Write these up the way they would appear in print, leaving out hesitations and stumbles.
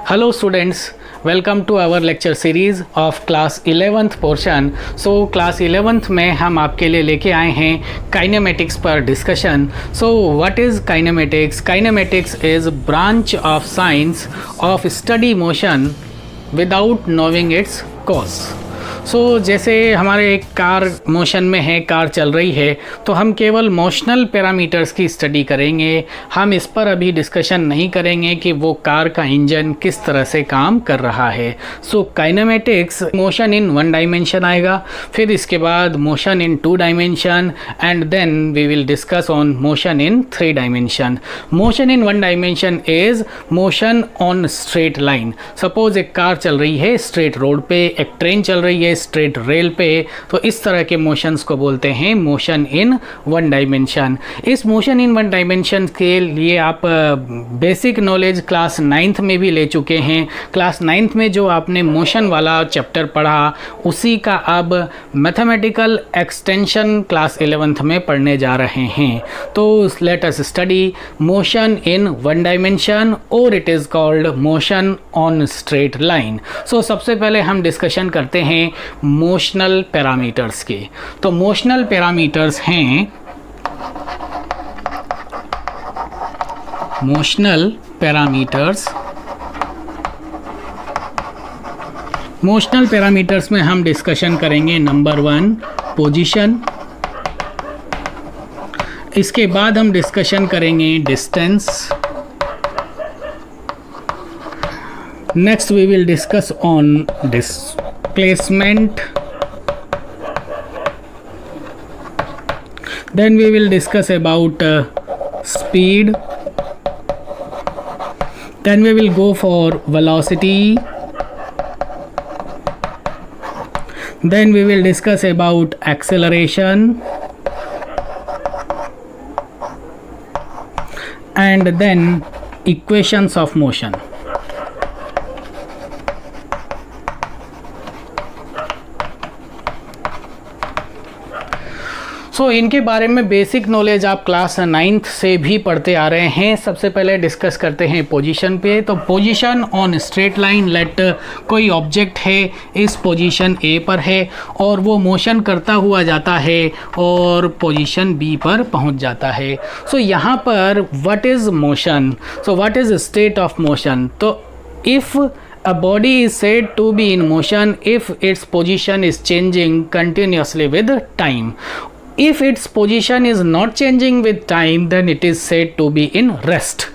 Hello students, welcome to our lecture series of class 11th portion. So class 11th में हम आपके लिए लेके आए हैं काइनेमेटिक्स पर discussion. So what is kinematics? Kinematics is branch of science of study motion without knowing its cause. जैसे हमारे एक कार मोशन में है, कार चल रही है, तो हम केवल मोशनल पैरामीटर्स की स्टडी करेंगे. हम इस पर अभी डिस्कशन नहीं करेंगे कि वो कार का इंजन किस तरह से काम कर रहा है. Kinematics motion in one dimension आएगा, फिर इसके बाद motion in two dimension and then we will discuss on motion in three dimension. Motion in one dimension is motion on straight line. Suppose एक कार चल रही है स्ट्रेट रोड पे, एक ट्रेन चल रही है स्ट्रेट रेल पे, तो इस तरह के मोशंस को बोलते हैं मोशन इन वन डायमेंशन. इस मोशन इन वन डायमेंशन के लिए आप बेसिक नॉलेज क्लास 9th में भी ले चुके हैं. क्लास 9th में जो आपने मोशन वाला चैप्टर पढ़ा उसी का अब मैथमेटिकल एक्सटेंशन क्लास 11th में पढ़ने जा रहे हैं. तो let us study motion in one dimension और it is called motion on straight line. सबसे पहले हम डिस्कशन करते हैं मोशनल पैरामीटर्स के. तो मोशनल पैरामीटर्स हैं मोशनल पैरामीटर्स में हम डिस्कशन करेंगे नंबर 1 पोजीशन. इसके बाद हम डिस्कशन करेंगे distance. Next we will discuss on displacement. Then we will discuss about speed. Then we will go for velocity. Then we will discuss about acceleration. And then equations of motion. इनके बारे में basic knowledge आप class 9th से भी पढ़ते आ रहे हैं. सबसे पहले डिस्कस करते हैं पोजीशन पे. तो position on straight line, let कोई ऑब्जेक्ट है इस पोजीशन ए पर है और वो मोशन करता हुआ जाता है और पोजीशन बी पर पहुंच जाता है. यहाँ पर what is motion, what is state of motion. तो if a body is said to be in motion if its position is changing continuously with time. If its position is not changing with time, then it is said to be in rest.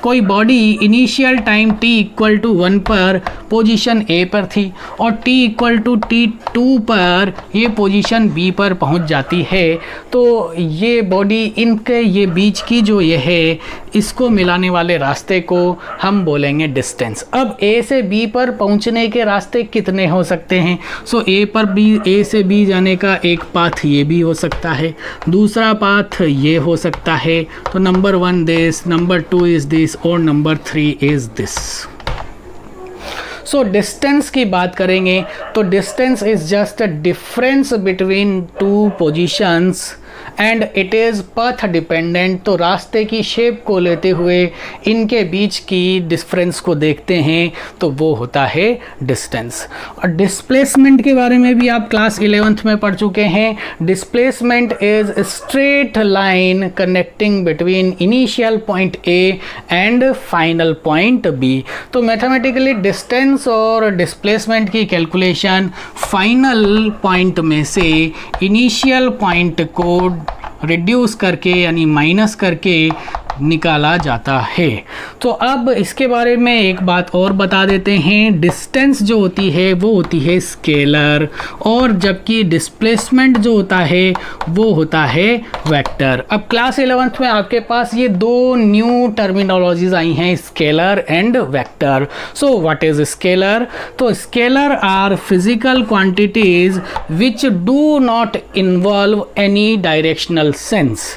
कोई body initial time t equal to 1 पर position A पर थी और t equal to t2 पर ये position B पर पहुंच जाती है, तो ये बॉडी इनके ये बीच की जो ये है इसको मिलाने वाले रास्ते को हम बोलेंगे डिस्टेंस. अब A से B पर पहुंचने के रास्ते कितने हो सकते हैं? A से B जाने का एक पाथ ये भी हो सकता है, दूसरा पाथ ये हो सकता है. तो number 1 this, number 2 is this और नंबर 3 इज़ दिस. डिस्टेंस की बात करेंगे तो distance is just a difference between two positions and it is path dependent. तो रास्ते की शेप को लेते हुए इनके बीच की डिफरेंस को देखते हैं तो वो होता है डिस्टेंस. और डिस्प्लेसमेंट के बारे में भी आप क्लास 11th में पढ़ चुके हैं. Displacement is straight line connecting between initial point A and final point B. तो मैथमेटिकली डिस्टेंस और डिस्प्लेसमेंट की कैलकुलेशन फाइनल पॉइंट में से इनिशियल पॉइंट को रिड्यूस करके यानी माइनस करके निकाला जाता है. तो अब इसके बारे में एक बात और बता देते हैं. डिस्टेंस जो होती है वो होती है स्केलर और जबकि डिस्प्लेसमेंट जो होता है वो होता है वेक्टर. अब क्लास 11th में आपके पास ये दो न्यू टर्मिनोलॉजीज आई हैं, scalar and vector. What is scalar? तो scalar are physical quantities which do not involve any directional sense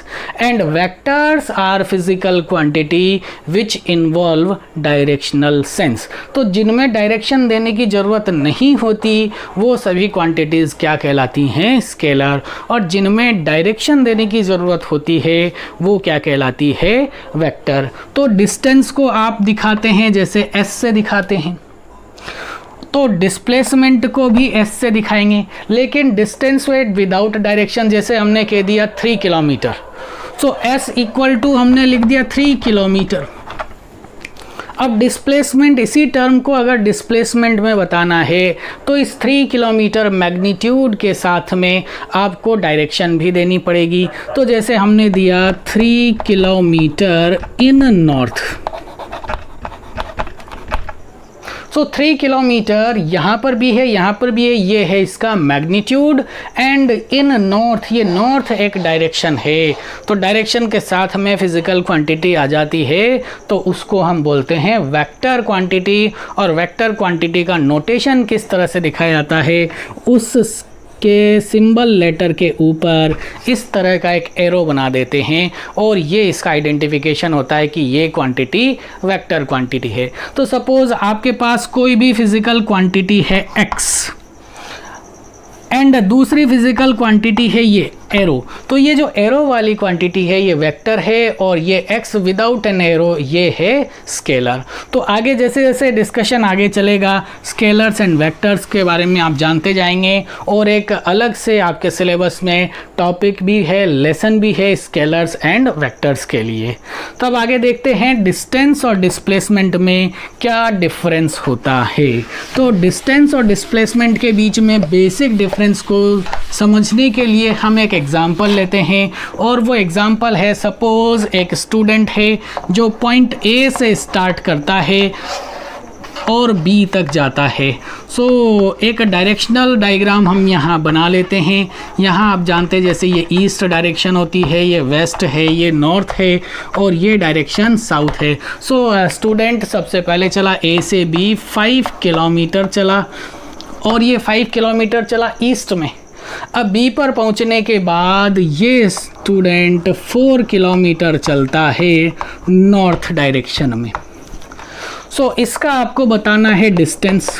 and vectors are physical physical quantity which involve directional sense. तो जिनमें direction देने की ज़रूरत नहीं होती वो सभी क्वांटिटीज़ क्या कहलाती हैं, स्केलर, और जिनमें डायरेक्शन देने की ज़रूरत होती है वो क्या कहलाती है, वेक्टर। तो डिस्टेंस को आप दिखाते हैं जैसे एस से दिखाते हैं, तो डिस्प्लेसमेंट को भी एस से दिखाएंगे, लेकिन डिस्टेंस विदाउट डायरेक्शन जैसे हमने कह दिया 3 kilometre, so S equal to हमने लिख दिया 3 किलोमीटर। अब डिस्प्लेसमेंट, इसी टर्म को अगर डिस्प्लेसमेंट में बताना है तो इस 3 किलोमीटर मैग्नीट्यूड के साथ में आपको डायरेक्शन भी देनी पड़ेगी। तो जैसे हमने दिया 3 किलोमीटर इन नॉर्थ, सो 3 किलोमीटर यहाँ पर भी है, यहाँ पर भी है, ये है इसका मैग्नीट्यूड, एंड इन नॉर्थ, ये नॉर्थ एक डायरेक्शन है। तो डायरेक्शन के साथ में फिजिकल क्वांटिटी आ जाती है तो उसको हम बोलते हैं वेक्टर क्वांटिटी। और वेक्टर क्वांटिटी का नोटेशन किस तरह से दिखाया जाता है, उस के सिंबल लेटर के ऊपर इस तरह का एक एरो बना देते हैं और ये इसका आइडेंटिफिकेशन होता है कि ये क्वांटिटी वेक्टर क्वांटिटी है। तो सपोज़ आपके पास कोई भी फिजिकल क्वांटिटी है x एंड दूसरी फिजिकल क्वांटिटी है ये एरो, तो ये जो एरो वाली क्वांटिटी है ये वेक्टर है और ये x विदाउट एन एरो ये है स्केलर। तो आगे जैसे जैसे डिस्कशन आगे चलेगा स्केलर्स एंड वेक्टर्स के बारे में आप जानते जाएंगे, और एक अलग से आपके सिलेबस में टॉपिक भी है, लेसन भी है स्केलर्स एंड वेक्टर्स के लिए। तब आगे देखते हैं डिस्टेंस और डिस्प्लेसमेंट में क्या डिफरेंस होता है। तो डिस्टेंस और डिस्प्लेसमेंट के बीच में बेसिक डिफरेंस को समझने के लिए हम एक एग्जाम्पल लेते हैं, और वो एग्जाम्पल है सपोज एक स्टूडेंट है जो पॉइंट ए से स्टार्ट करता है और बी तक जाता है। सो एक डायरेक्शनल डायग्राम हम यहाँ बना लेते हैं। यहाँ आप जानते हैं जैसे ये ईस्ट डायरेक्शन होती है, ये वेस्ट है, ये नॉर्थ है और ये डायरेक्शन साउथ है। सो स्टूडेंट सबसे पहले चला ए से बी 5 किलोमीटर चला और ये 5 किलोमीटर चला ईस्ट में। अब बी पर पहुंचने के बाद ये स्टूडेंट 4 किलोमीटर चलता है नॉर्थ डायरेक्शन में। सो इसका आपको बताना है डिस्टेंस।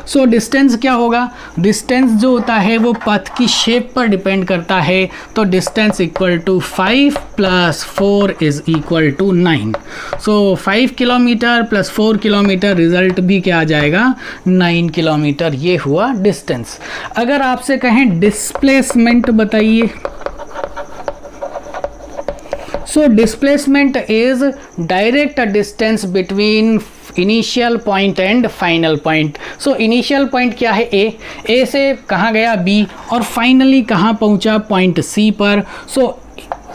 सो डिस्टेंस क्या होगा, डिस्टेंस जो होता है वो पथ की शेप पर डिपेंड करता है। तो distance equal to 5 + 4 is equal to 9। So 5 kilometre + 4 kilometre result भी क्या आ जाएगा, 9 किलोमीटर। ये हुआ डिस्टेंस। अगर आपसे कहें डिस्प्लेसमेंट बताइए, so displacement is direct distance between initial point and final point. So initial point क्या है, ए से कहाँ गया बी, और फाइनली कहाँ पहुँचा, पॉइंट सी पर। सो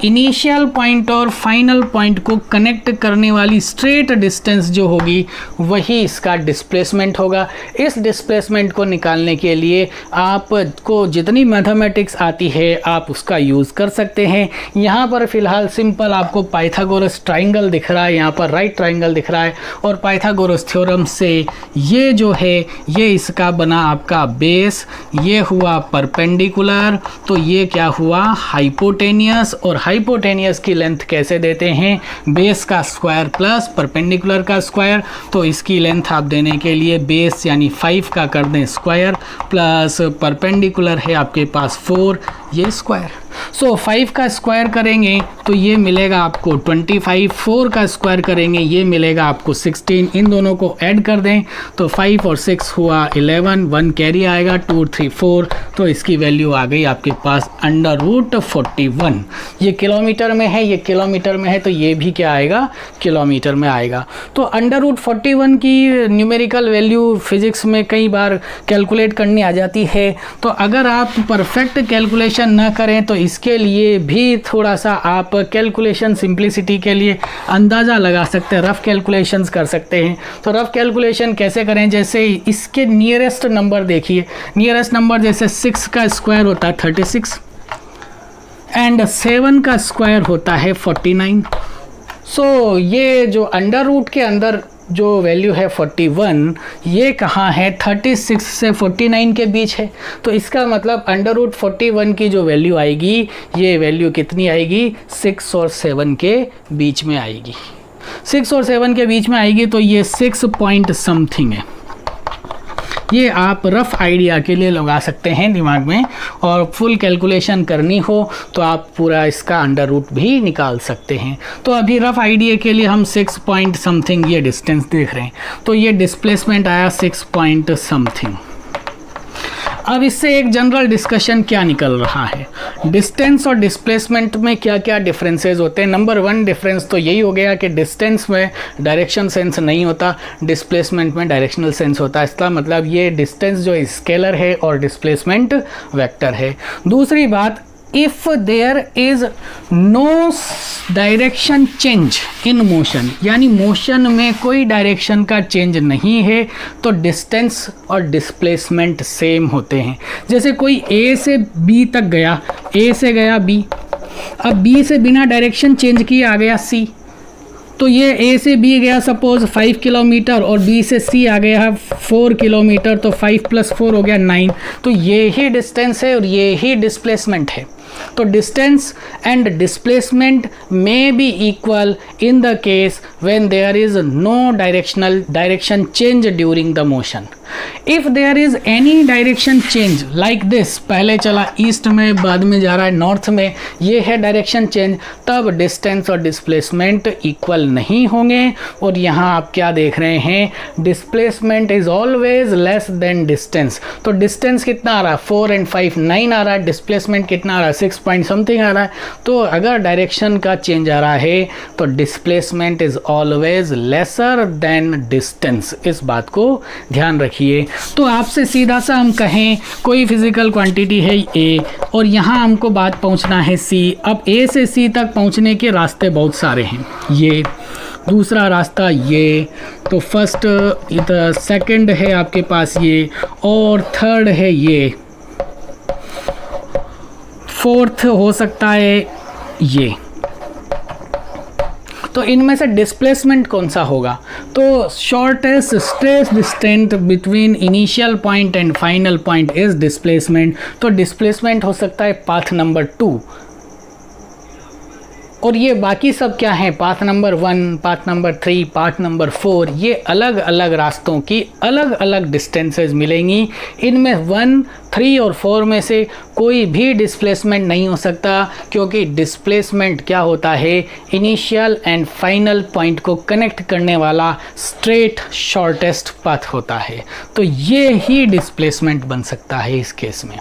इनिशियल पॉइंट और फाइनल पॉइंट को कनेक्ट करने वाली स्ट्रेट डिस्टेंस जो होगी वही इसका डिस्प्लेसमेंट होगा। इस डिस्प्लेसमेंट को निकालने के लिए आपको जितनी मैथमेटिक्स आती है आप उसका यूज़ कर सकते हैं। यहाँ पर फ़िलहाल सिंपल आपको पाइथागोरस ट्राइंगल दिख रहा है, यहाँ पर राइट ट्राइंगल दिख रहा है, और पाइथागोरस थ्योरम से ये जो है ये इसका बना आपका बेस, ये हुआ परपेंडिकुलर, तो ये क्या हुआ हाइपोटेनियस। और हाइपोटेनियस की लेंथ कैसे देते हैं, बेस का स्क्वायर प्लस परपेंडिकुलर का स्क्वायर। तो इसकी लेंथ आप देने के लिए बेस यानी 5 का कर दें स्क्वायर प्लस परपेंडिकुलर है आपके पास 4, ये स्क्वायर। सो 5 का स्क्वायर करेंगे तो ये मिलेगा आपको 25, 4 का स्क्वायर करेंगे ये मिलेगा आपको 16। इन दोनों को ऐड कर दें तो 5 और 6 हुआ 11, 1 कैरी आएगा, 2 3 4, तो इसकी वैल्यू आ गई आपके पास √41। ये किलोमीटर में है, ये किलोमीटर में है, तो ये भी क्या आएगा, किलोमीटर में आएगा। तो √41 की न्यूमेरिकल वैल्यू फिजिक्स में कई बार कैलकुलेट करनी आ जाती है। तो अगर आप परफेक्ट कैलकुलेशन ना करें तो इसके लिए भी थोड़ा सा आप कैलकुलेशन सिंप्लिसिटी के लिए अंदाज़ा लगा सकते हैं, रफ़ कैलकुलेशंस कर सकते हैं। तो रफ़ कैलकुलेशन कैसे करें, जैसे इसके नियरेस्ट नंबर देखिए, नियरेस्ट नंबर जैसे 6 का स्क्वायर होता है 36 एंड 7 का स्क्वायर होता है 49। सो ये जो अंडर रूट के अंदर जो वैल्यू है 41, ये कहाँ है 36 से 49 के बीच है। तो इसका मतलब √41 की जो वैल्यू आएगी, ये वैल्यू कितनी आएगी, 6 और 7 के बीच में आएगी। 6 और 7 के बीच में आएगी, तो ये 6 पॉइंट समथिंग है। ये आप रफ़ आइडिया के लिए लगा सकते हैं दिमाग में, और फुल कैलकुलेशन करनी हो तो आप पूरा इसका अंडर रूट भी निकाल सकते हैं। तो अभी रफ़ आइडिया के लिए हम 6 पॉइंट समथिंग ये डिस्टेंस देख रहे हैं, तो ये डिस्प्लेसमेंट आया 6 पॉइंट समथिंग। अब इससे एक जनरल डिस्कशन क्या निकल रहा है, डिस्टेंस और डिस्प्लेसमेंट में क्या क्या डिफरेंसेस होते हैं। नंबर 1 डिफरेंस तो यही हो गया कि डिस्टेंस में डायरेक्शन सेंस नहीं होता, डिस्प्लेसमेंट में डायरेक्शनल सेंस होता है। इसका मतलब ये डिस्टेंस जो स्केलर है और डिस्प्लेसमेंट वेक्टर है। दूसरी बात, if there is no direction change in motion, यानी मोशन में कोई डायरेक्शन का चेंज नहीं है, तो डिस्टेंस और डिस्प्लेसमेंट सेम होते हैं। जैसे कोई ए से बी तक गया, ए से गया बी, अब बी से बिना डायरेक्शन चेंज किए आ गया सी, तो ये ए से बी गया सपोज 5 किलोमीटर और बी से सी आ गया है 4 किलोमीटर, तो 5 + 4 हो गया 9। तो ये ही डिस्टेंस है और ये ही डिस्प्लेसमेंट है। तो distance and displacement may be equal in the case when there is no direction change during the motion. If there is any direction change like this, पहले चला ईस्ट में, बाद में जा रहा है नॉर्थ में, ये है डायरेक्शन चेंज, तब डिस्टेंस और डिस्प्लेसमेंट इक्वल नहीं होंगे। और यहाँ आप क्या देख रहे हैं, displacement is always less than distance. तो डिस्टेंस कितना आ रहा है, 4 और 5 9 आ रहा है, डिस्प्लेसमेंट कितना आ रहा है, 6 पॉइंट समथिंग आ रहा है। तो अगर डायरेक्शन का चेंज आ रहा है तो displacement is always lesser than distance. इस बात को ध्यान रखिए। तो आपसे सीधा सा हम कहें कोई फिजिकल क्वांटिटी है ए और यहाँ हमको बात पहुँचना है सी। अब ए से सी तक पहुँचने के रास्ते बहुत सारे हैं, ये दूसरा रास्ता ये, तो फर्स्ट इधर, सेकंड है आपके पास ये, और थर्ड है ये, फोर्थ हो सकता है ये। तो इनमें से डिस्प्लेसमेंट कौन सा होगा, तो shortest stretch distance between initial point and final point is displacement. तो डिस्प्लेसमेंट हो सकता है पाथ नंबर 2, और ये बाकी सब क्या है, path number 1, path number 3, path number 4, ये अलग अलग रास्तों की अलग अलग डिस्टेंसेस मिलेंगी। इनमें 1, 3 और 4 में से कोई भी डिस्प्लेसमेंट नहीं हो सकता, क्योंकि डिस्प्लेसमेंट क्या होता है, इनिशियल एंड फाइनल पॉइंट को कनेक्ट करने वाला स्ट्रेट शॉर्टेस्ट पाथ होता है। तो ये ही डिस्प्लेसमेंट बन सकता है इस केस में।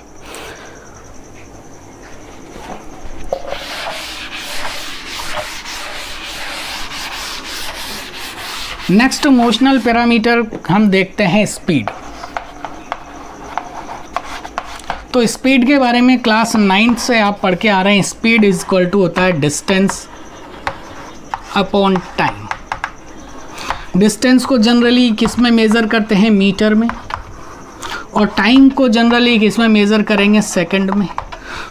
नेक्स्ट मोशनल पैरामीटर हम देखते हैं स्पीड। तो स्पीड के बारे में क्लास 9 से आप पढ़ के आ रहे हैं, स्पीड इज इक्वल टू होता है डिस्टेंस अपॉन टाइम। डिस्टेंस को जनरली किस में मेज़र करते हैं, मीटर में, और टाइम को जनरली किस में मेज़र करेंगे, सेकंड में।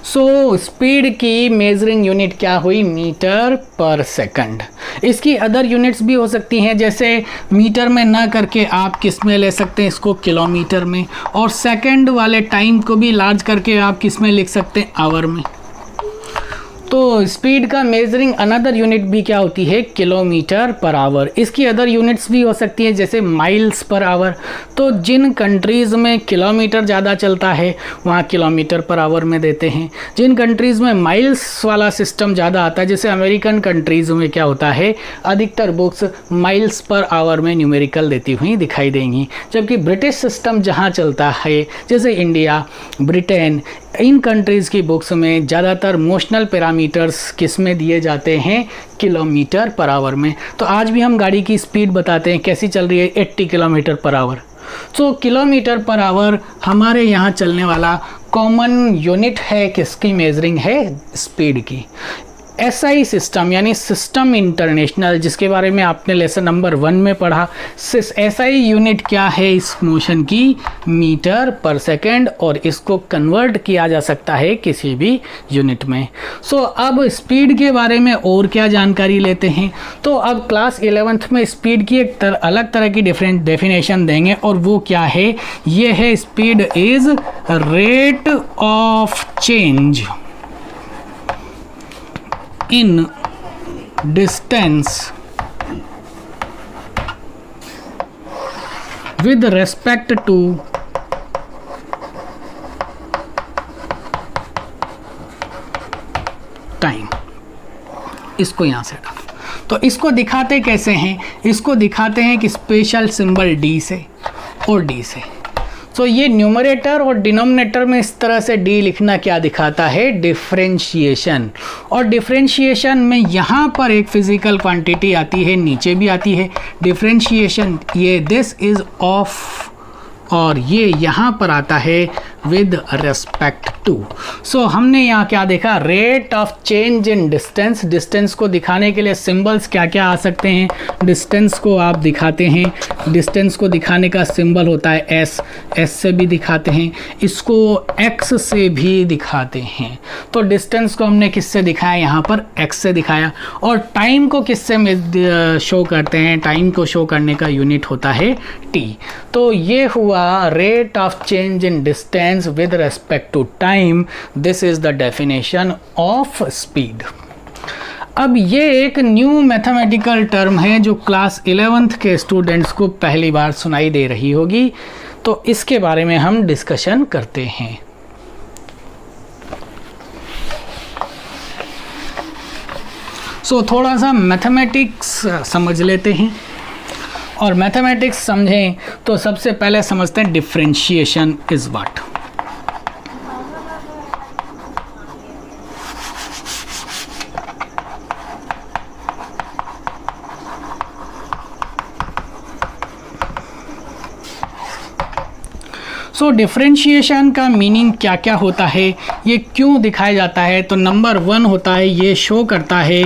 सो स्पीड की मेजरिंग यूनिट क्या हुई, मीटर पर सेकंड। इसकी अदर यूनिट्स भी हो सकती हैं, जैसे मीटर में ना करके आप किस में ले सकते हैं, इसको किलोमीटर में, और सेकंड वाले टाइम को भी लार्ज करके आप किस में लिख सकते हैं, आवर में। तो स्पीड का मेजरिंग अनदर यूनिट भी क्या होती है, किलोमीटर पर आवर। इसकी अदर यूनिट्स भी हो सकती हैं, जैसे माइल्स पर आवर। तो जिन कंट्रीज़ में किलोमीटर ज़्यादा चलता है वहाँ किलोमीटर पर आवर में देते हैं। जिन कंट्रीज़ में माइल्स वाला सिस्टम ज़्यादा आता है, जैसे अमेरिकन कंट्रीज़ में क्या होता है, अधिकतर बुक्स माइल्स पर आवर में न्यूमेरिकल देती हुई दिखाई देंगी। जबकि ब्रिटिश सिस्टम जहाँ चलता है, जैसे इंडिया, ब्रिटेन, इन कंट्रीज़ की बुक्स में ज़्यादातर मोशनल पैरामीटर्स किस में दिए जाते हैं, किलोमीटर पर आवर में। तो आज भी हम गाड़ी की स्पीड बताते हैं कैसी चल रही है, 80 किलोमीटर पर आवर। तो किलोमीटर पर आवर हमारे यहाँ चलने वाला कॉमन यूनिट है, किसकी मेजरिंग है, स्पीड की। SI सिस्टम यानी सिस्टम इंटरनेशनल, जिसके बारे में आपने लेसन नंबर 1 में पढ़ा। SI यूनिट क्या है इस मोशन की? मीटर पर सेकेंड, और इसको कन्वर्ट किया जा सकता है किसी भी यूनिट में। अब स्पीड के बारे में और क्या जानकारी लेते हैं। तो अब क्लास 11th में स्पीड की एक अलग तरह की डिफरेंट डेफिनेशन देंगे, और वो क्या है? ये है speed is rate of change in distance with respect to time। इसको यहां से डालो। तो इसको दिखाते कैसे हैं? इसको दिखाते हैं कि स्पेशल सिंबल D से और D से। तो ये न्यूमरेटर और डिनोमिनेटर में इस तरह से D लिखना क्या दिखाता है? डिफरेंशिएशन। और डिफरेंशिएशन में यहाँ पर एक फिजिकल क्वांटिटी आती है, नीचे भी आती है। डिफरेंशिएशन ये दिस इज ऑफ, और ये यहाँ पर आता है विद रेस्पेक्ट टू। सो हमने यहाँ क्या देखा? Rate of change in distance. Distance को दिखाने के लिए सिंबल्स क्या क्या आ सकते हैं? डिस्टेंस को आप दिखाते हैं, डिस्टेंस को दिखाने का सिंबल होता है एस, एस से भी दिखाते हैं, इसको एक्स से भी दिखाते हैं। तो डिस्टेंस को हमने किससे दिखाया? यहाँ पर एक्स से दिखाया। और टाइम को किससे शो करते हैं? टाइम को शो करने का यूनिट होता है टी। तो ये हुआ rate of change in distance with respect to time. This is the definition of speed. अब ये एक न्यू मैथमेटिकल टर्म है जो क्लास 11th के स्टूडेंट्स को पहली बार सुनाई दे रही होगी, तो इसके बारे में हम डिस्कशन करते हैं। थोड़ा सा मैथमेटिक्स समझ लेते हैं, और मैथमेटिक्स समझें तो सबसे पहले समझते हैं डिफरेंशिएशन इज व्हाट। डिफरेंशिएशन का मीनिंग क्या क्या होता है, ये क्यों दिखाया जाता है? तो नंबर 1 होता है, ये शो करता है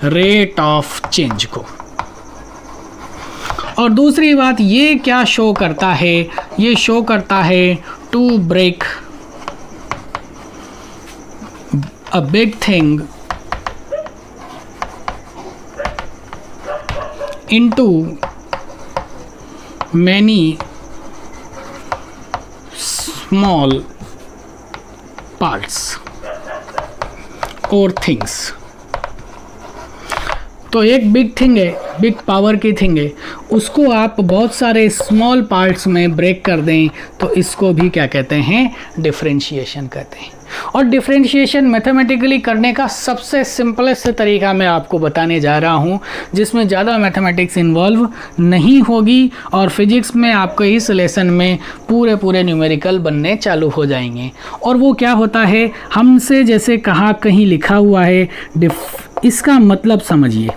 रेट ऑफ चेंज को। और दूसरी बात, ये क्या शो करता है? ये शो करता है to break a big thing into many small parts और थिंग्स। तो एक बिग थिंग है, बिग पावर की थिंग है, उसको आप बहुत सारे स्मॉल पार्ट्स में ब्रेक कर दें तो इसको भी क्या कहते हैं? डिफरेंशिएशन कहते हैं। और डिफरेंशिएशन मैथमेटिकली करने का सबसे सिंपलेस्ट तरीका मैं आपको बताने जा रहा हूँ, जिसमें ज़्यादा मैथमेटिक्स इन्वॉल्व नहीं होगी, और फिजिक्स में आपको इस लेसन में पूरे न्यूमेरिकल बनने चालू हो जाएंगे। और वो क्या होता है? हमसे जैसे कहाँ कहीं लिखा हुआ है इसका मतलब समझिए।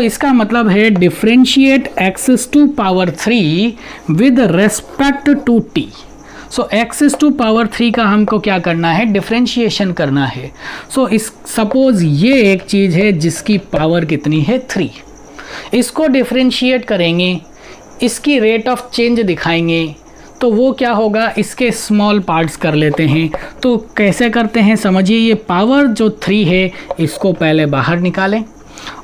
इसका मतलब है differentiate X to power 3 with respect to T. X to power 3 का हमको क्या करना है? डिफरेंशिएशन करना है। सपोज ये एक चीज़ है जिसकी पावर कितनी है? 3। इसको डिफरेंशिएट करेंगे, इसकी रेट ऑफ चेंज दिखाएंगे, तो वो क्या होगा? इसके स्मॉल पार्ट्स कर लेते हैं। तो कैसे करते हैं समझिए। ये पावर जो 3 है इसको पहले बाहर निकालें,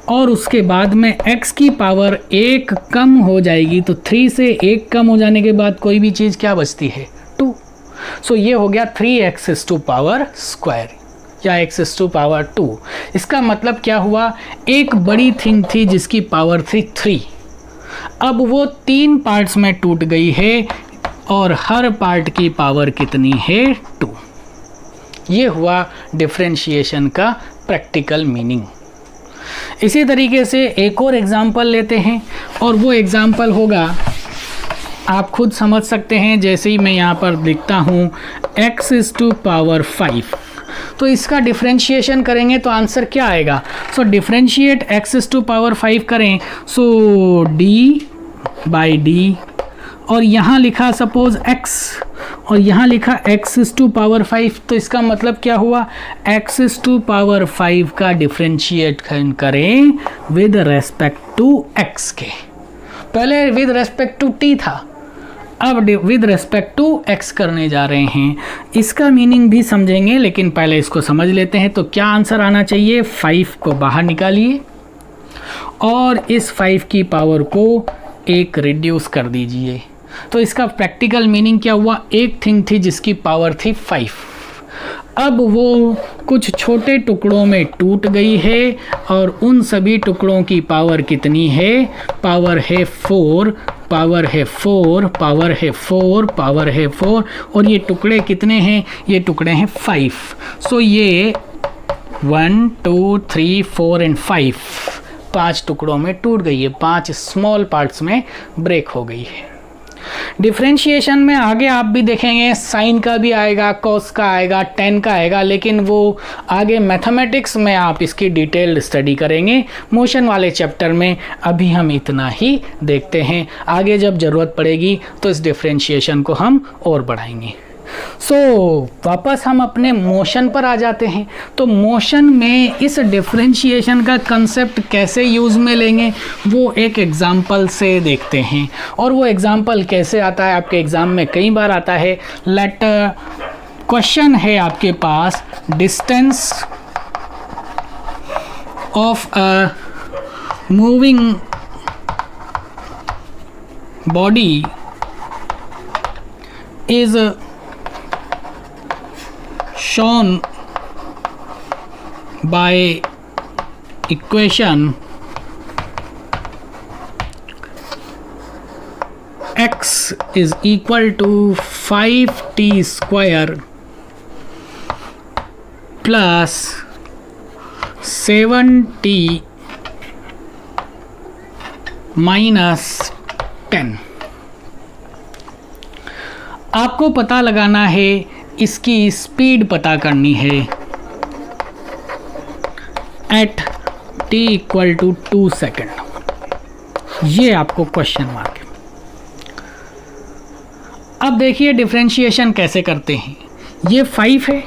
और उसके बाद में x की पावर 1 कम हो जाएगी। तो 3 से 1 कम हो जाने के बाद कोई भी चीज़ क्या बचती है? 2। ये हो गया 3x टू पावर स्क्वायर या x टू पावर 2। इसका मतलब क्या हुआ? एक बड़ी थिंग थी जिसकी पावर थी 3, अब वो 3 पार्ट्स में टूट गई है, और हर पार्ट की पावर कितनी है? 2। ये हुआ डिफरेंशिएशन का प्रैक्टिकल मीनिंग। इसी तरीके से एक और एग्जाम्पल लेते हैं, और वो एग्जाम्पल होगा, आप खुद समझ सकते हैं, जैसे ही मैं यहाँ पर लिखता हूँ x टू पावर 5, तो इसका डिफरेंशिएशन करेंगे तो आंसर क्या आएगा? डिफरेंशिएट x टू पावर 5 करें, d बाई डी, और यहाँ लिखा सपोज x, और यहाँ लिखा x⁵ तो इसका मतलब क्या हुआ, x⁵ का डिफ्रेंशिएट करें विद रेस्पेक्ट टू x के। पहले विद रेस्पेक्ट टू t था, अब विद रेस्पेक्ट टू x करने जा रहे हैं। इसका मीनिंग भी समझेंगे, लेकिन पहले इसको समझ लेते हैं। तो क्या आंसर आना चाहिए, 5 को बाहर निकालिए और इस 5 की पावर को एक रिड्यूस कर दीजिए। तो इसका प्रैक्टिकल मीनिंग क्या हुआ, एक थिंग थी जिसकी पावर थी 5, अब वो कुछ छोटे टुकड़ों में टूट गई है और उन सभी टुकड़ों की पावर कितनी है, पावर है 4, पावर है 4, पावर है 4, पावर है 4, और ये टुकड़े कितने हैं, ये टुकड़े हैं 5। सो ये 1 2 3 4 एंड 5 टुकड़ों में टूट गई है, 5 स्मॉल पार्ट्स में ब्रेक हो गई है। डिफ्रेंशिएशन में आगे आप भी देखेंगे साइन का भी आएगा, कॉस का आएगा, टेन का आएगा, लेकिन वो आगे मैथमेटिक्स में आप इसकी डिटेल्ड स्टडी करेंगे मोशन वाले चैप्टर में। अभी हम इतना ही देखते हैं, आगे जब ज़रूरत पड़ेगी तो इस डिफ्रेंशिएशन को हम और बढ़ाएंगे। वापस हम अपने मोशन पर आ जाते हैं। तो मोशन में इस डिफरेंशिएशन का कंसेप्ट कैसे यूज़ में लेंगे वो एक एग्जाम्पल से देखते हैं। और वो एग्जाम्पल कैसे आता है, आपके एग्ज़ाम में कई बार आता है। क्वेश्चन है आपके पास, distance of a moving body is shown by equation x is equal to 5t square plus 7t minus 10। आपको पता लगाना है, इसकी स्पीड पता करनी है at t equal to 2 second. ये आपको क्वेश्चन मार्क है। अब देखिए डिफरेंशिएशन कैसे करते हैं। ये 5 है,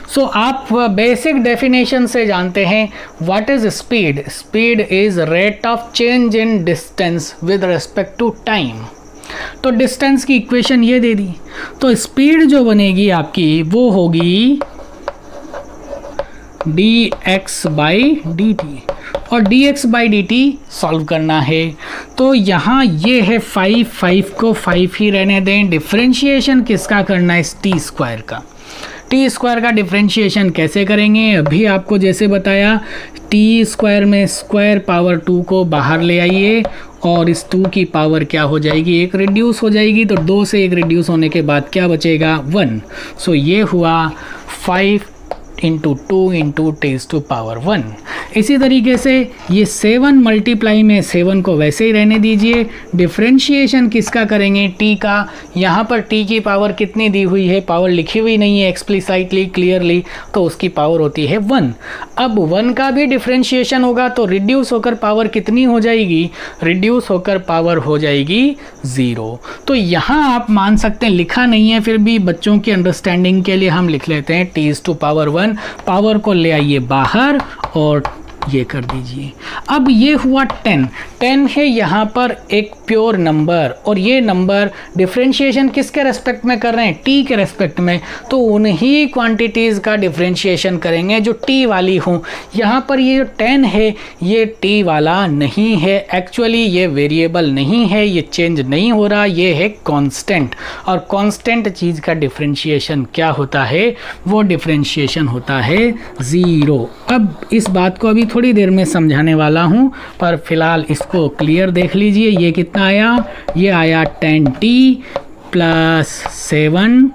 सो आप बेसिक डेफिनेशन से जानते हैं what is speed. Speed is rate of change in distance with respect to time. तो डिस्टेंस की इक्वेशन ये दे दी, तो स्पीड जो बनेगी आपकी वो होगी dx/dt, और dx/dt सॉल्व करना है। तो यहाँ ये है 5 को 5 ही रहने दें। डिफरेंशिएशन किसका करना है, t² का। t² का डिफरेंशिएशन कैसे करेंगे, अभी आपको जैसे बताया, t² में स्क्वायर पावर 2 को बाहर ले आइए और इस 2 की पावर क्या हो जाएगी, एक रिड्यूस हो जाएगी। तो 2 से 1 रिड्यूस होने के बाद क्या बचेगा, 1। सो ये हुआ 5 इंटू 2 इंटू t⁻1। इसी तरीके से ये 7 मल्टीप्लाई में 7 को वैसे ही रहने दीजिए। डिफरेंशिएशन किसका करेंगे, t का। यहाँ पर t की पावर कितनी दी हुई है, पावर लिखी हुई नहीं है एक्सप्लिसिटली क्लियरली, तो उसकी पावर होती है 1। अब 1 का भी डिफरेंशिएशन होगा तो रिड्यूस होकर पावर कितनी हो जाएगी, रिड्यूस होकर पावर हो जाएगी 0। तो यहाँ आप मान सकते हैं, लिखा नहीं है फिर भी बच्चों की अंडरस्टैंडिंग के लिए हम लिख लेते हैं t⁻1। पावर को ले आइए बाहर और ये कर दीजिए। अब ये हुआ 10 है यहाँ पर एक प्योर नंबर, और ये नंबर डिफरेंशिएशन किसके रेस्पेक्ट में कर रहे हैं, t के रेस्पेक्ट में। तो उन्हीं क्वांटिटीज़ का डिफरेंशिएशन करेंगे जो t वाली हों। यहाँ पर ये जो 10 है ये t वाला नहीं है, एक्चुअली ये वेरिएबल नहीं है, ये चेंज नहीं हो रहा, ये है कांस्टेंट। और कांस्टेंट चीज़ का डिफरेंशिएशन क्या होता है, वो डिफरेंशिएशन होता है 0। अब इस बात को अभी थोड़ी देर में समझाने वाला हूँ, पर फिलहाल इसको क्लियर देख लीजिए। ये कितना आया, ये आया 10t + 7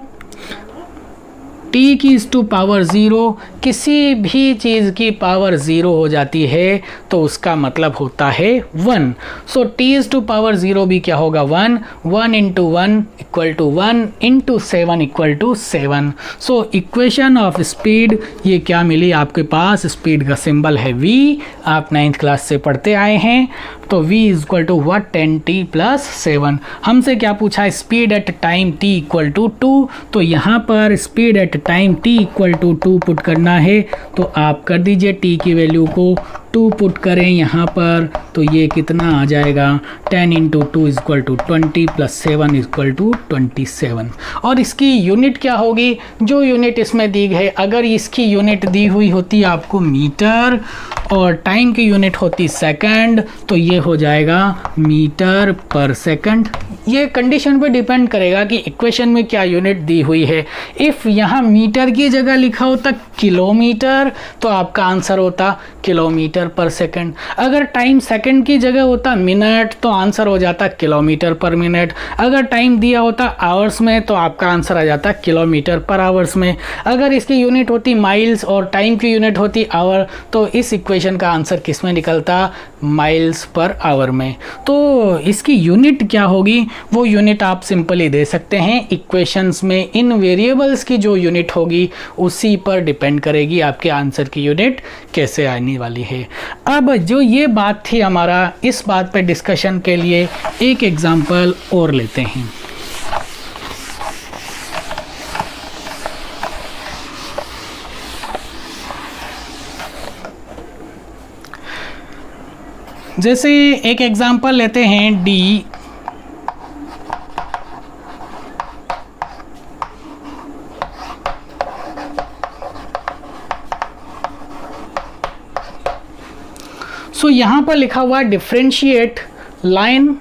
टी की इज़ टू पावर ज़ीरो, किसी भी चीज़ की पावर ज़ीरो हो जाती है तो उसका मतलब होता है 1। So T is to power zero भी क्या होगा 1, 1 into 1 equal to 1 into 7 equal to 7। So equation of speed ये क्या मिली आपके पास, स्पीड का सिंबल है v, आप 9th क्लास से पढ़ते आए हैं। तो v is equal to what 10t plus 7। हमसे क्या पूछा, speed at time t equal to 2, तो यहाँ पर speed at time t equal to 2 put करना है। तो आप कर दीजिए t की वैल्यू को 2 पुट करें यहाँ पर, तो ये कितना आ जाएगा 10 into 2 is equal to 20 plus 7 is equal to 27। और इसकी यूनिट क्या होगी, जो यूनिट इसमें दी है, अगर इसकी यूनिट दी हुई होती आपको मीटर और टाइम की यूनिट होती सेकंड, तो ये हो जाएगा मीटर पर सेकंड। ये कंडीशन पे डिपेंड करेगा कि इक्वेशन में क्या यूनिट दी हुई है। इफ़ यहाँ मीटर की जगह लिखा होता किलोमीटर तो आपका आंसर होता किलोमीटर पर सेकंड। अगर टाइम सेकंड की जगह होता मिनट तो आंसर हो जाता किलोमीटर पर मिनट। अगर टाइम दिया होता आवर्स में तो आपका आंसर आ जाता किलोमीटर पर आवर्स में। अगर इसकी यूनिट होती माइल्स और टाइम की यूनिट होती आवर तो इस इक्वेशन का आंसर किस में निकलता, माइल्स पर आवर में। तो इसकी यूनिट क्या होगी, वो यूनिट आप सिंपली दे सकते हैं इक्वेशंस में। इन वेरिएबल्स की जो यूनिट होगी उसी पर डिपेंड करेगी आपके आंसर की यूनिट कैसे आने वाली है। अब जो ये बात थी हमारा, इस बात पे डिस्कशन के लिए एक एग्जांपल और लेते हैं। जैसे एक एग्जांपल लेते हैं d सो यहाँ पर लिखा हुआ differentiate lion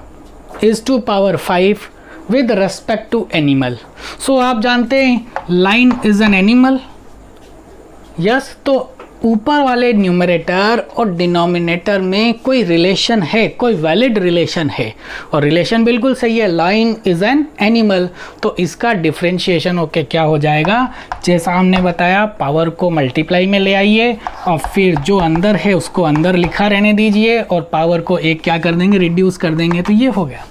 is to power 5 with respect to animal. So आप जानते हैं lion is an animal, yes. तो ऊपर वाले न्यूमरेटर और डिनोमिनेटर में कोई रिलेशन है, कोई वैलिड रिलेशन है और रिलेशन बिल्कुल सही है, लाइन इज एन एनिमल। तो इसका डिफरेंशिएशन होके क्या हो जाएगा, जैसा हमने बताया पावर को मल्टीप्लाई में ले आइए और फिर जो अंदर है उसको अंदर लिखा रहने दीजिए और पावर को एक क्या कर देंगे, रिड्यूस कर देंगे, तो ये हो गया।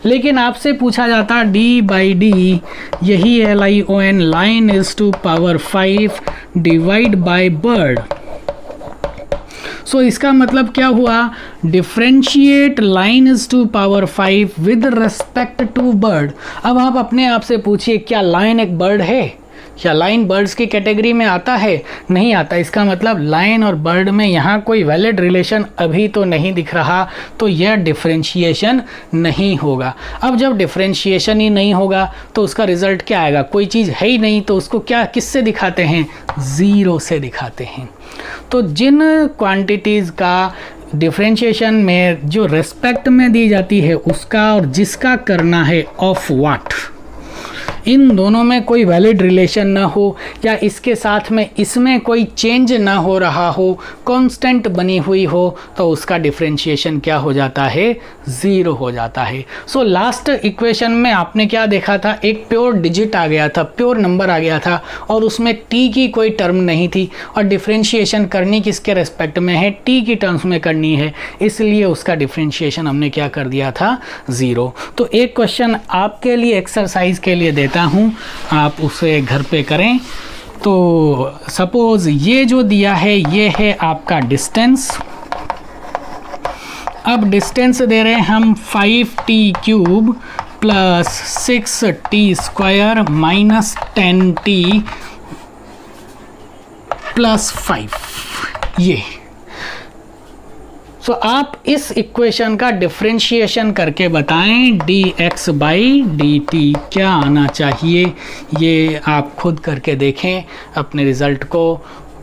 लेकिन आपसे पूछा जाता d बाई डी, यही LION, lion is to power 5 divide by bird. So इसका मतलब क्या हुआ, differentiate lion is to power 5 with respect to bird. अब आप अपने आप से पूछिए क्या लाइन एक बर्ड है, क्या लाइन बर्ड्स की कैटेगरी में आता है, नहीं आता। इसका मतलब लाइन और बर्ड में यहाँ कोई वैलिड रिलेशन अभी तो नहीं दिख रहा, तो यह डिफरेंशिएशन नहीं होगा। अब जब डिफरेंशिएशन ही नहीं होगा तो उसका रिजल्ट क्या आएगा, कोई चीज़ है ही नहीं, तो उसको क्या किससे दिखाते हैं, ज़ीरो से दिखाते हैं। तो जिन क्वांटिटीज़ का डिफरेंशिएशन में जो रेस्पेक्ट में दी जाती है उसका और जिसका करना है ऑफ व्हाट, इन दोनों में कोई वैलिड रिलेशन ना हो या इसके साथ में इसमें कोई चेंज ना हो रहा हो, कांस्टेंट बनी हुई हो, तो उसका डिफरेंशिएशन क्या हो जाता है, ज़ीरो हो जाता है। सो लास्ट इक्वेशन में आपने क्या देखा था, एक प्योर डिजिट आ गया था, प्योर नंबर आ गया था और उसमें t की कोई टर्म नहीं थी और डिफरेंशिएशन करनी किसके रेस्पेक्ट में है, t की टर्म्स में करनी है, इसलिए उसका डिफरेंशिएशन हमने क्या कर दिया था, ज़ीरो। तो एक क्वेश्चन आपके लिए एक्सरसाइज के लिए देता हूँ, आप उसे घर पे करें। तो सपोज ये जो दिया है ये है आपका डिस्टेंस। अब डिस्टेंस दे रहे हैं हम 5t³ plus 6t² minus 10t plus 5 ये। तो आप इस इक्वेशन का डिफरेंशिएशन करके बताएं dx बाई dt क्या आना चाहिए, ये आप खुद करके देखें, अपने रिज़ल्ट को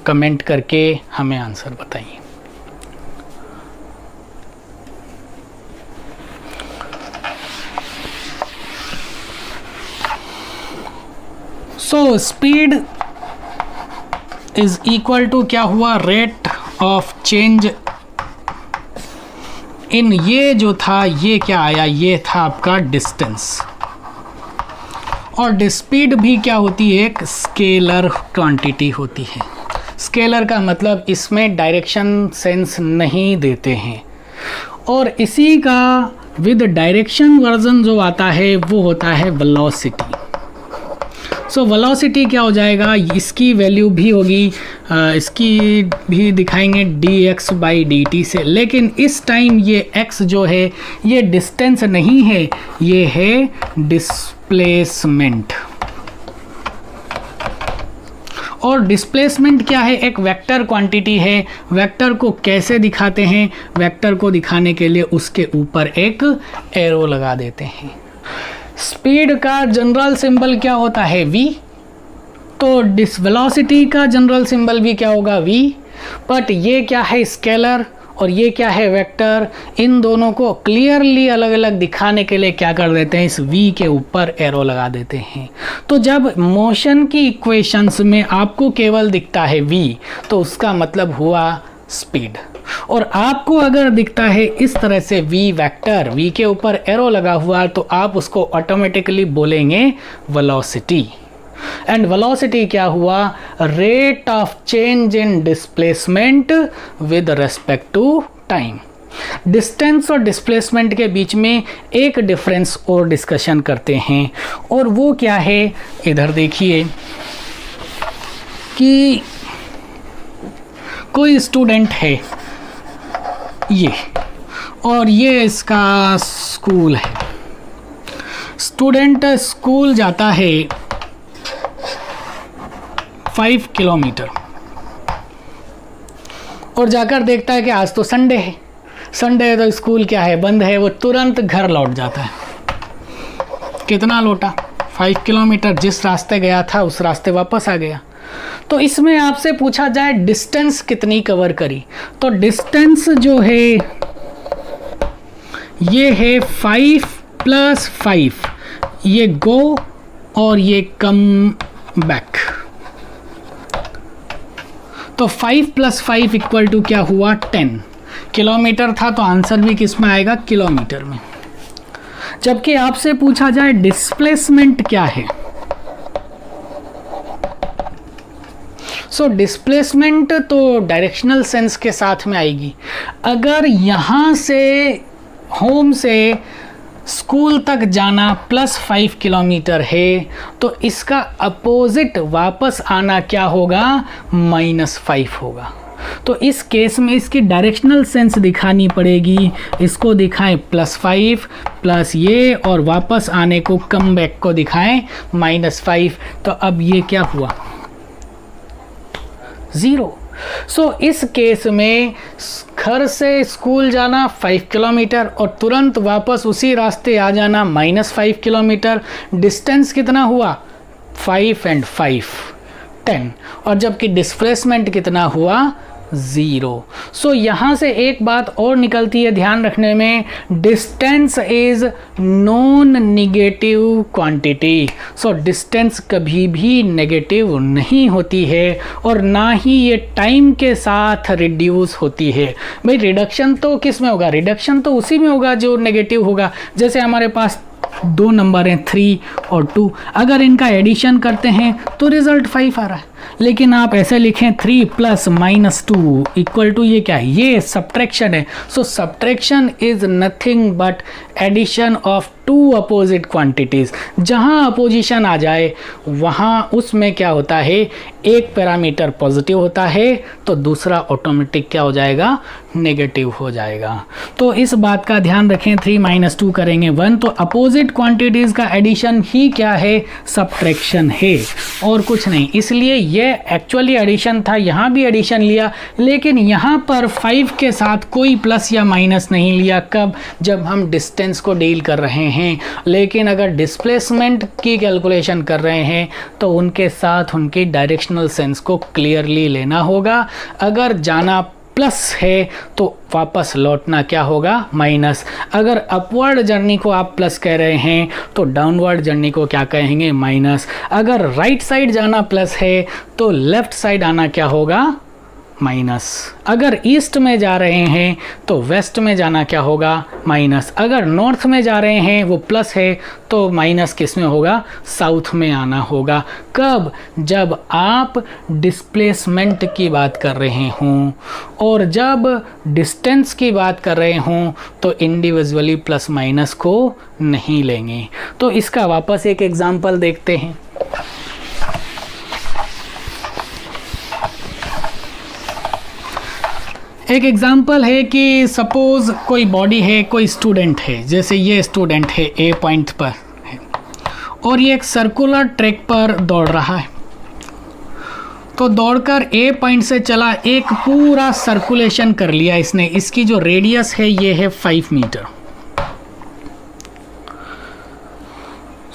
कमेंट करके हमें आंसर बताइए। So speed is equal to क्या हुआ, रेट ऑफ चेंज इन, ये जो था ये क्या आया, ये था आपका डिस्टेंस। और स्पीड भी क्या होती है, एक स्केलर क्वांटिटी होती है। स्केलर का मतलब इसमें डायरेक्शन सेंस नहीं देते हैं। और इसी का विद डायरेक्शन वर्जन जो आता है वो होता है वेलोसिटी। सो वेलोसिटी क्या हो जाएगा, इसकी वैल्यू भी होगी, इसकी भी दिखाएंगे dx/dt से, लेकिन इस टाइम ये x जो है ये डिस्टेंस नहीं है, ये है डिस्प्लेसमेंट। और डिस्प्लेसमेंट क्या है, एक वेक्टर क्वांटिटी है। वेक्टर को कैसे दिखाते हैं, वेक्टर को दिखाने के लिए उसके ऊपर एक एरो लगा देते हैं। स्पीड का जनरल सिंबल क्या होता है, v, तो वेलोसिटी का जनरल सिंबल भी क्या होगा, v। बट ये क्या है, स्केलर, और ये क्या है, वेक्टर। इन दोनों को क्लियरली अलग अलग दिखाने के लिए क्या कर देते हैं, इस v के ऊपर एरो लगा देते हैं। तो जब मोशन की इक्वेशंस में आपको केवल दिखता है v, तो उसका मतलब हुआ स्पीड। और आपको अगर दिखता है इस तरह से v वेक्टर, v के ऊपर एरो लगा हुआ, तो आप उसको ऑटोमेटिकली बोलेंगे वेलोसिटी। एंड वेलोसिटी क्या हुआ, rate of change in displacement with respect to time. Distance और डिस्प्लेसमेंट के बीच में एक डिफरेंस और डिस्कशन करते हैं, और वो क्या है, इधर देखिए कि कोई स्टूडेंट है ये, और ये इसका स्कूल है। स्टूडेंट स्कूल जाता है 5 किलोमीटर, और जाकर देखता है कि आज तो संडे है। संडे है तो स्कूल क्या है, बंद है। वो तुरंत घर लौट जाता है। कितना लौटा, 5 किलोमीटर, जिस रास्ते गया था उस रास्ते वापस आ गया। तो इसमें आपसे पूछा जाए डिस्टेंस कितनी कवर करी, तो डिस्टेंस जो है ये है 5 + 5, ये गो और ये कम बैक। तो 5 + 5 = क्या हुआ, 10 किलोमीटर था, तो आंसर भी किस में आएगा, किलोमीटर में। जबकि आपसे पूछा जाए डिस्प्लेसमेंट क्या है, सो डिस्प्लेसमेंट तो डायरेक्शनल सेंस के साथ में आएगी। अगर यहाँ से होम से स्कूल तक जाना +5 किलोमीटर है, तो इसका अपोजिट वापस आना क्या होगा, -5 होगा। तो इस केस में इसकी डायरेक्शनल सेंस दिखानी पड़ेगी। इसको दिखाएं +5 प्लस ये, और वापस आने को कम बैक को दिखाएं -5। तो अब ये क्या हुआ, 0। सो इस केस में घर से स्कूल जाना 5 किलोमीटर और तुरंत वापस उसी रास्ते आ जाना -5 किलोमीटर। डिस्टेंस कितना हुआ, 5 + 5 10, और जबकि डिस्प्लेसमेंट कितना हुआ, 0। सो यहाँ से एक बात और निकलती है ध्यान रखने में, distance is non negative quantity. So distance कभी भी नेगेटिव नहीं होती है, और ना ही ये टाइम के साथ रिड्यूस होती है। भाई रिडक्शन तो किस में होगा, रिडक्शन तो उसी में होगा जो नेगेटिव होगा। जैसे हमारे पास 2 नंबर हैं 3 और 2, अगर इनका एडिशन करते हैं तो रिजल्ट 5 आ रहा है। लेकिन आप ऐसे लिखें 3 + -2 = ये क्या है, ये सब्ट्रैक्शन है। So subtraction is nothing but addition of 2 opposite quantities. जहाँ अपोजिशन आ जाए वहाँ उसमें क्या होता है, एक पैरामीटर पॉजिटिव होता है तो दूसरा ऑटोमेटिक क्या हो जाएगा, नेगेटिव हो जाएगा। तो इस बात का ध्यान रखें, 3 - 2 करेंगे 1, तो अपोजिट क्वांटिटीज का एडिशन ही क्या है, सब्ट्रैक्शन है और कुछ नहीं। इसलिए ये एक्चुअली एडिशन था, यहाँ भी एडिशन लिया, लेकिन यहाँ पर 5 के साथ कोई प्लस या माइनस नहीं लिया। कब, जब हम डिस्टेंस को डील कर रहे हैं। लेकिन अगर डिस्प्लेसमेंट की कैलकुलेशन कर रहे हैं तो उनके साथ उनकी डायरेक्शनल सेंस को क्लियरली लेना होगा। अगर जाना प्लस है तो वापस लौटना क्या होगा, माइनस। अगर अपवर्ड जर्नी को आप प्लस कह रहे हैं तो डाउनवर्ड जर्नी को क्या कहेंगे, माइनस। अगर राइट साइड जाना प्लस है तो लेफ्ट साइड आना क्या होगा, माइनस। अगर ईस्ट में जा रहे हैं तो वेस्ट में जाना क्या होगा, माइनस। अगर नॉर्थ में जा रहे हैं वो प्लस है तो माइनस किस में होगा, साउथ में आना होगा। कब, जब आप डिस्प्लेसमेंट की बात कर रहे हों, और जब डिस्टेंस की बात कर रहे हों तो इंडिविजुअली प्लस माइनस को नहीं लेंगे। तो इसका वापस एक एग्जांपल देखते हैं। एक एग्जाम्पल है कि सपोज कोई बॉडी है, कोई स्टूडेंट है, जैसे ये स्टूडेंट है ए पॉइंट पर है और ये एक सर्कुलर ट्रैक पर दौड़ रहा है। तो दौड़कर ए पॉइंट से चला, एक पूरा सर्कुलेशन कर लिया इसने। इसकी जो रेडियस है ये है 5 मीटर।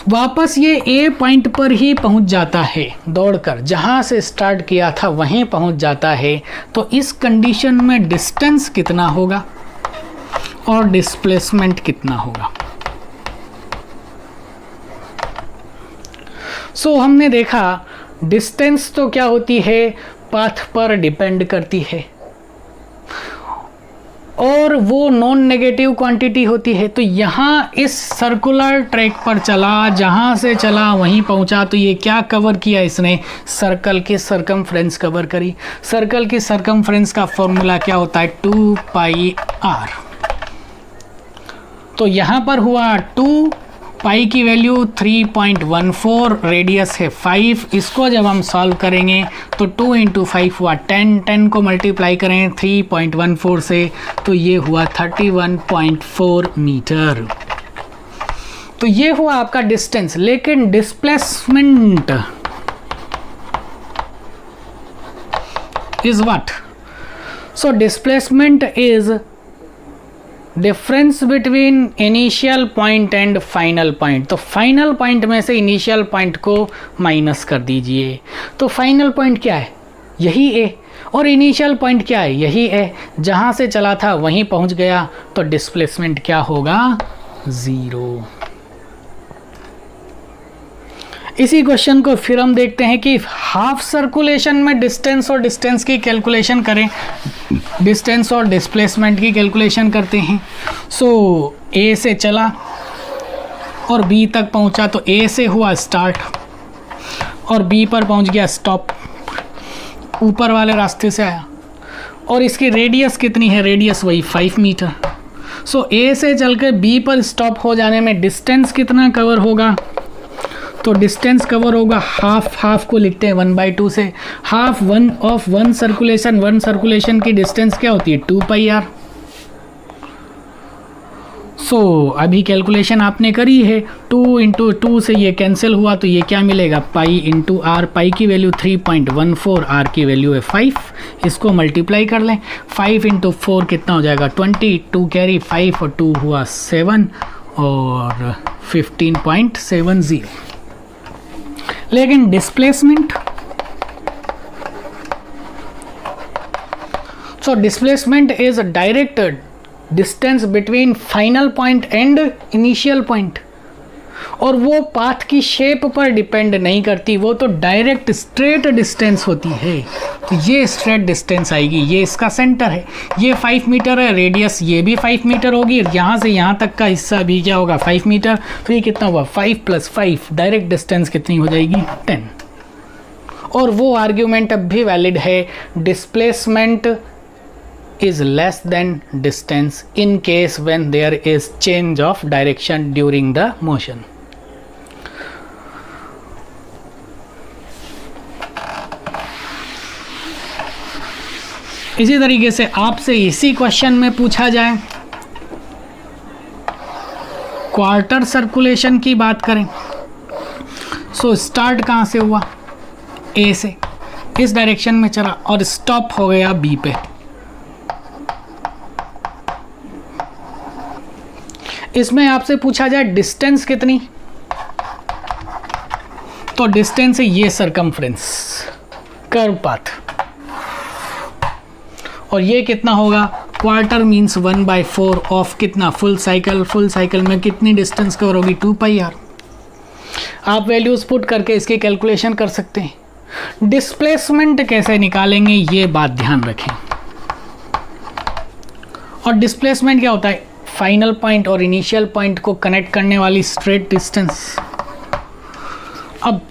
वापस ये ए पॉइंट पर ही पहुंच जाता है दौड़कर, जहां से स्टार्ट किया था वहीं पहुंच जाता है। तो इस कंडीशन में डिस्टेंस कितना होगा और डिस्प्लेसमेंट कितना होगा। सो हमने देखा डिस्टेंस तो क्या होती है, पाथ पर डिपेंड करती है और वो नॉन नेगेटिव क्वांटिटी होती है। तो यहाँ इस सर्कुलर ट्रैक पर चला, जहाँ से चला वहीं पहुँचा। तो ये क्या कवर किया इसने, सर्कल की सरकमफ्रेंस कवर करी। सर्कल की सरकमफ्रेंस का फॉर्मूला क्या होता है, 2πr। तो यहाँ पर हुआ 2, पाई की वैल्यू 3.14, रेडियस है 5। इसको जब हम सॉल्व करेंगे तो 2 × 5 हुआ 10, 10 को मल्टीप्लाई करें 3.14 से तो ये हुआ 31.4 मीटर। तो ये हुआ आपका डिस्टेंस। लेकिन displacement is what, so displacement is difference between initial point and final point. तो फाइनल पॉइंट में से इनिशियल पॉइंट को माइनस कर दीजिए। तो फाइनल पॉइंट क्या है, यही ए, और इनिशियल पॉइंट क्या है, यही ए। जहाँ से चला था वहीं पहुँच गया तो डिस्प्लेसमेंट क्या होगा, 0। इसी क्वेश्चन को फिर हम देखते हैं कि हाफ सर्कुलेशन में डिस्टेंस और डिस्टेंस की कैलकुलेशन करें, डिस्टेंस और डिस्प्लेसमेंट की कैलकुलेशन करते हैं। सो ए से चला और बी तक पहुंचा, तो ए से हुआ स्टार्ट और बी पर पहुंच गया स्टॉप, ऊपर वाले रास्ते से आया। और इसकी रेडियस कितनी है, रेडियस वही 5 मीटर। सो ए से चल के बी पर स्टॉप हो जाने में डिस्टेंस कितना कवर होगा, तो डिस्टेंस कवर होगा हाफ, हाफ को लिखते हैं 1/2 से। Half one of one circulation, one circulation की डिस्टेंस क्या होती है, 2πr। सो अभी कैलकुलेशन आपने करी है, 2 × 2 से ये कैंसिल हुआ तो ये क्या मिलेगा, पाई × r। पाई की वैल्यू 3.14, r की वैल्यू है 5। इसको मल्टीप्लाई कर लें, 5 × 4 कितना हो जाएगा 20, 2 कैरी 5 और 2 हुआ 7 और 15.70। लेकिन displacement, so displacement is direct distance between final point and initial point, और वो पाथ की शेप पर डिपेंड नहीं करती, वो तो डायरेक्ट स्ट्रेट डिस्टेंस होती है। तो ये स्ट्रेट डिस्टेंस आएगी, ये इसका सेंटर है, ये 5 मीटर है, रेडियस ये भी 5 मीटर होगी, और यहाँ से यहाँ तक का हिस्सा भी क्या होगा, 5 मीटर। तो ये कितना हुआ, 5 + 5, डायरेक्ट डिस्टेंस कितनी हो जाएगी, 10। और वो आर्ग्यूमेंट अब भी वैलिड है, displacement is less than distance in case when there is change of direction during the motion. इसी तरीके से आपसे इसी क्वेश्चन में पूछा जाए, क्वार्टर सर्कुलेशन की बात करें। सो स्टार्ट कहाँ से हुआ, ए से, इस डायरेक्शन में चला और स्टॉप हो गया बी पे। इसमें आपसे पूछा जाए डिस्टेंस कितनी, तो डिस्टेंस है ये सरकमफ्रेंस, कर्व पाथ, और ये कितना होगा, क्वार्टर मीन्स 1/4 ऑफ कितना, फुल साइकिल। फुल साइकिल में कितनी डिस्टेंस कवर होगी, 2πr। आप वैल्यूज पुट करके इसकी कैलकुलेशन कर सकते हैं। डिस्प्लेसमेंट कैसे निकालेंगे ये बात ध्यान रखें। और डिस्प्लेसमेंट क्या होता है? फाइनल पॉइंट और इनिशियल पॉइंट को कनेक्ट करने वाली स्ट्रेट डिस्टेंस। अब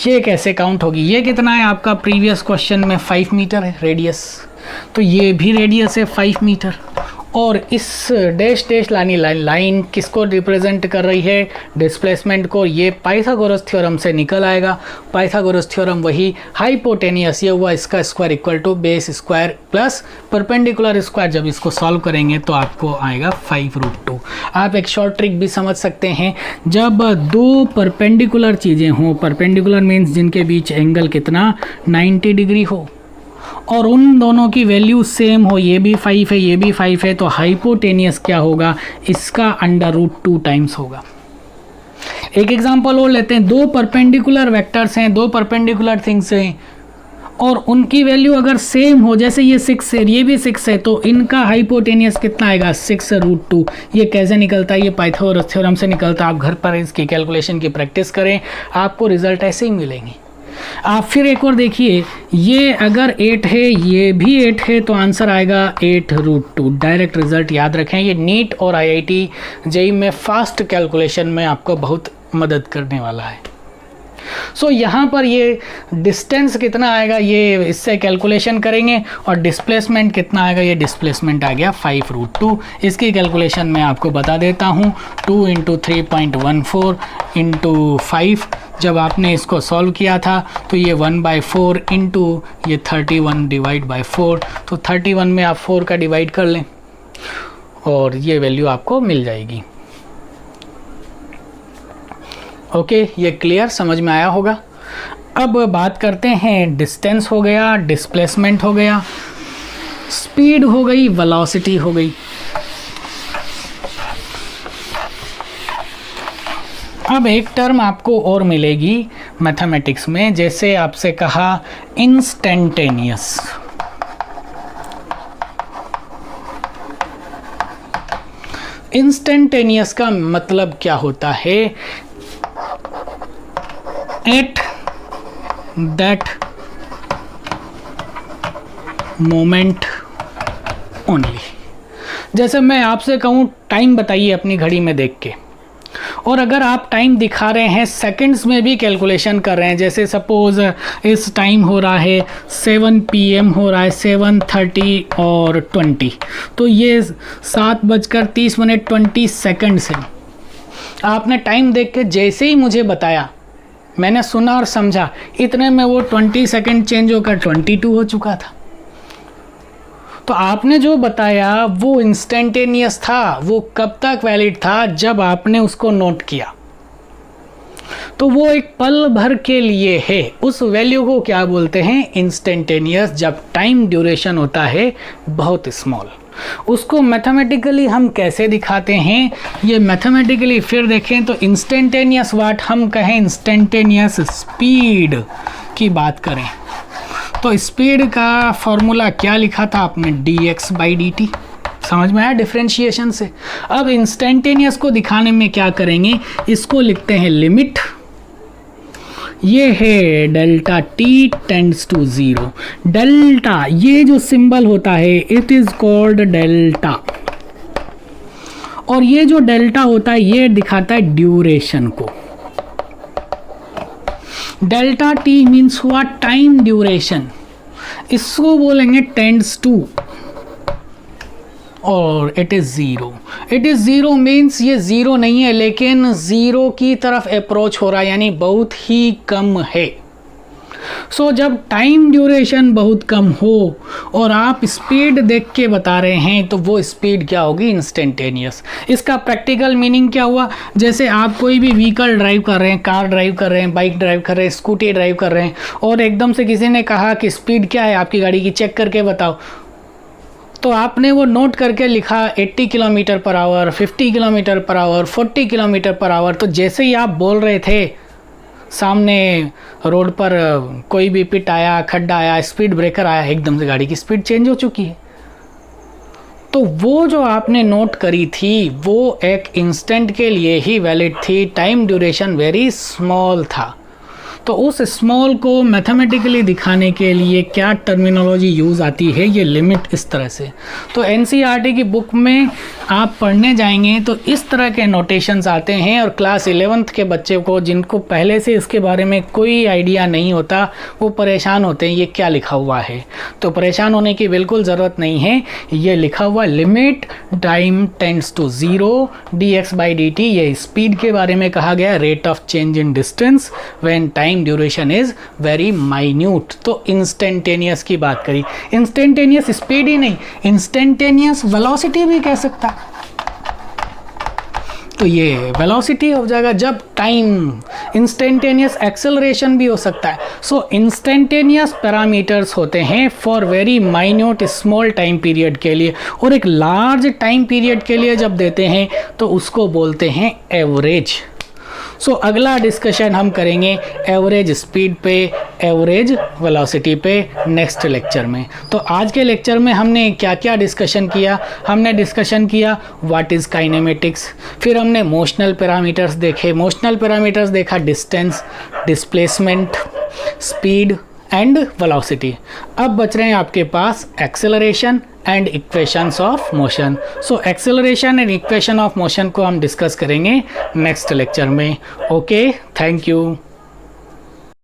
ये कैसे काउंट होगी? ये कितना है आपका? प्रीवियस क्वेश्चन में 5 मीटर है रेडियस, तो ये भी रेडियस है 5 मीटर। और इस डैश डैश लाइन किसको रिप्रेजेंट कर रही है? डिस्प्लेसमेंट को। ये पाइथागोरस थ्योरम से निकल आएगा। पाइथागोरस थ्योरम वही हाइपोटेनियस, ये हुआ इसका square equal to base square plus perpendicular square. जब इसको सॉल्व करेंगे तो आपको आएगा 5√2। आप एक शॉर्ट ट्रिक भी समझ सकते हैं, जब दो परपेंडिकुलर चीज़ें हों, परपेंडिकुलर मीन्स जिनके बीच एंगल कितना 90 डिग्री हो, और उन दोनों की वैल्यू सेम हो, ये भी 5 है ये भी 5 है, तो हाइपोटेनियस क्या होगा? इसका √2 टाइम्स होगा। एक एग्जांपल और लेते हैं। दो परपेंडिकुलर वेक्टर्स हैं, दो परपेंडिकुलर थिंग्स हैं, और उनकी वैल्यू अगर सेम हो, जैसे ये 6 है ये भी 6 है, तो इनका हाइपोटेनियस कितना आएगा? 6√2। ये कैसे निकलता है? ये पाइथागोरस थ्योरम से निकलता है। आप घर पर इसकी कैलकुलेशन की प्रैक्टिस करें, आपको रिजल्ट ऐसे ही मिलेंगे। आप फिर एक और देखिए, ये अगर 8 है ये भी 8 है, तो आंसर आएगा 8√2। डायरेक्ट रिजल्ट याद रखें। ये नीट और IIT JEE में फास्ट कैलकुलेशन में आपको बहुत मदद करने वाला है। सो यहाँ पर ये डिस्टेंस कितना आएगा ये इससे कैलकुलेशन करेंगे, और डिस्प्लेसमेंट कितना आएगा? ये डिस्प्लेसमेंट आ गया 5√2। इसकी कैलकुलेशन मैं आपको बता देता हूँ। 2 × 3.14 × 5, जब आपने इसको सॉल्व किया था तो ये 1/4 इंटू ये 31 डिवाइड बाय 4, तो 31 में आप 4 का डिवाइड कर लें और ये वैल्यू आपको मिल जाएगी। ओके, ये क्लियर समझ में आया होगा। अब बात करते हैं, डिस्टेंस हो गया, डिस्प्लेसमेंट हो गया, स्पीड हो गई, वेलोसिटी हो गई। अब एक टर्म आपको और मिलेगी मैथमेटिक्स में, जैसे आपसे कहा इंस्टेंटेनियस। इंस्टेंटेनियस का मतलब क्या होता है? At that moment only. जैसे मैं आपसे कहूँ टाइम बताइए अपनी घड़ी में देख के, और अगर आप टाइम दिखा रहे हैं सेकंड्स में भी कैलकुलेशन कर रहे हैं, जैसे सपोज इस टाइम हो रहा है 7 PM हो रहा है, 7:30 और 20, तो ये 7:30 20 है। आपने टाइम देख के जैसे ही मुझे बताया, मैंने सुना और समझा, इतने में वो 20 सेकंड चेंज होकर 22 हो चुका था। तो आपने जो बताया वो इंस्टेंटेनियस था। वो कब तक वैलिड था? जब आपने उसको नोट किया। तो वो एक पल भर के लिए है। उस वैल्यू को क्या बोलते हैं? इंस्टेंटेनियस। जब टाइम ड्यूरेशन होता है बहुत स्मॉल। उसको मैथमेटिकली हम कैसे दिखाते हैं? ये मैथमेटिकली फिर देखें तो इंस्टेंटेनियस वाट हम कहें इंस्टेंटेनियस स्पीड की बात करें तो स्पीड का फॉर्मूला क्या लिखा था आपने? dx/dt। समझ में आया डिफरेंशिएशन से? अब इंस्टेंटेनियस को दिखाने में क्या करेंगे? इसको लिखते हैं लिमिट, ये है delta t tends to 0। Delta ये जो सिंबल होता है इट इज कॉल्ड डेल्टा, और ये जो डेल्टा होता है ये दिखाता है ड्यूरेशन को। डेल्टा t मीन्स हुआ टाइम ड्यूरेशन, इसको बोलेंगे टेंड्स टू, और it is zero. It is zero means ये ज़ीरो नहीं है लेकिन ज़ीरो की तरफ अप्रोच हो रहा है, यानी बहुत ही कम है। सो जब टाइम ड्यूरेशन बहुत कम हो और आप स्पीड देख के बता रहे हैं तो वो स्पीड क्या होगी? इंस्टेंटेनियस। इसका प्रैक्टिकल मीनिंग क्या हुआ? जैसे आप कोई भी व्हीकल ड्राइव कर रहे हैं, कार ड्राइव कर रहे हैं, बाइक ड्राइव कर रहे हैं, स्कूटी ड्राइव कर रहे हैं, और एकदम से किसी ने कहा कि स्पीड क्या है आपकी गाड़ी की, चेक करके बताओ। तो आपने वो नोट करके लिखा 80 kilometre per hour, 50 kilometre per hour, 40 kilometre per hour. तो जैसे ही आप बोल रहे थे, सामने रोड पर कोई भी पिट आया, खड्डा आया, स्पीड ब्रेकर आया, एकदम से गाड़ी की स्पीड चेंज हो चुकी है। तो वो जो आपने नोट करी थी वो एक इंस्टेंट के लिए ही वैलिड थी, टाइम ड्यूरेशन वेरी स्मॉल था। तो उस स्मॉल को मैथमेटिकली दिखाने के लिए क्या टर्मिनोलॉजी यूज़ आती है, ये लिमिट इस तरह से। तो एनसीईआरटी की बुक में आप पढ़ने जाएंगे तो इस तरह के नोटेशंस आते हैं, और क्लास 11th के बच्चे को जिनको पहले से इसके बारे में कोई आइडिया नहीं होता वो परेशान होते हैं ये क्या लिखा हुआ है। तो परेशान होने की बिल्कुल ज़रूरत नहीं है। ये लिखा हुआ limit time tends to 0 dx/dt, ये स्पीड के बारे में कहा गया, rate of change in distance when time duration is very minute. तो इंस्टेंटेनियस की बात करी, इंस्टेंटेनियस स्पीड ही नहीं, इंस्टेंटेनियस वेलोसिटी भी कह सकता। तो ये वेलोसिटी हो जाएगा जब टाइम, इंस्टेंटेनियस एक्सेलरेशन भी हो सकता है। सो इंस्टेंटेनियस पैरामीटर्स होते हैं for very minute small time period के लिए, और एक लार्ज टाइम पीरियड के लिए जब देते हैं तो उसको बोलते हैं एवरेज। सो अगला डिस्कशन हम करेंगे एवरेज स्पीड पे, एवरेज वेलोसिटी पे नेक्स्ट लेक्चर में। तो आज के लेक्चर में हमने क्या क्या डिस्कशन किया, हमने डिस्कशन किया व्हाट इज़ काइनेमेटिक्स, फिर हमने मोशनल पैरामीटर्स देखे, मोशनल पैरामीटर्स देखा distance, displacement, speed and velocity. अब बच रहे हैं आपके पास acceleration and equations of motion. So acceleration and equation of motion को हम डिस्कस करेंगे नेक्स्ट लेक्चर में। Okay, thank you.